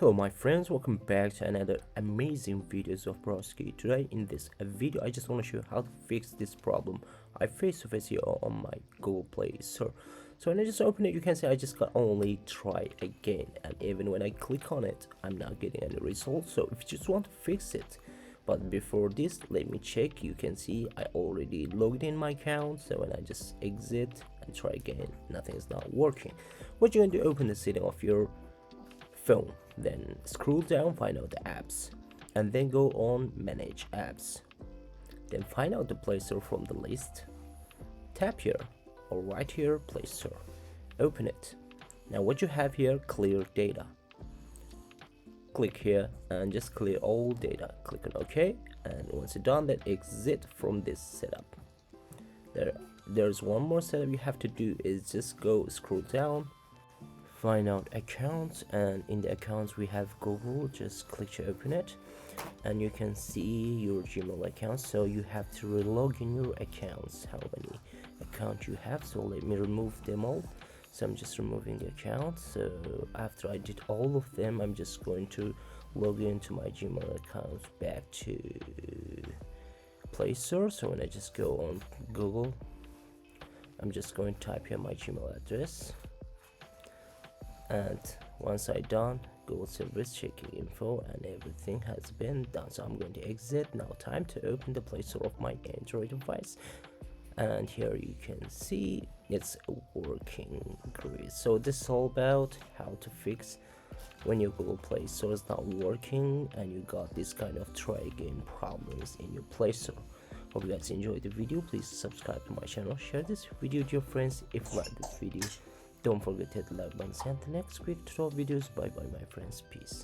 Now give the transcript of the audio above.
Hello my friends, welcome back to another amazing videos of Broski. Today in this video I just want to show you how to fix this problem I face to face here on my Google Play Store. So when I just open it, you can see I just got only try again, and even when I click on it I'm not getting any results. So if you just want to fix it, but before this let me check. You can see I already logged in my account, so when I just exit and try again, nothing is not working. What you're going to do, open the setting of your phone, then scroll down, find out the apps, and then go on manage apps, then find out the Play Store from the list, tap here or right here Play Store, open it. Now what you have here, clear data, click here and just clear all data, click on OK, and once you're done, then exit from this setup. There's one more setup you have to do, is just go scroll down, find out accounts, and in the accounts we have Google. Just click to open it and you can see your Gmail account. So you have to relog in your accounts, how many accounts you have. So let me remove them all. So I'm just removing the account. So after I did all of them, I'm just going to log into my Gmail account back to Play Store. So when I just go on Google, I'm just going to type here my Gmail address, and once I done, Google service checking info and everything has been done. So I'm going to exit. Now time to open the Play Store of my Android device, and here you can see it's working great. So this is all about how to fix when your Google Play Store is not working and you got this kind of try again problems in your Play Store. Hope you guys enjoyed the video. Please subscribe to my channel, share this video with your friends if you like this video. Don't forget to hit the like button, and the next quick tutorial videos. Bye bye my friends, peace.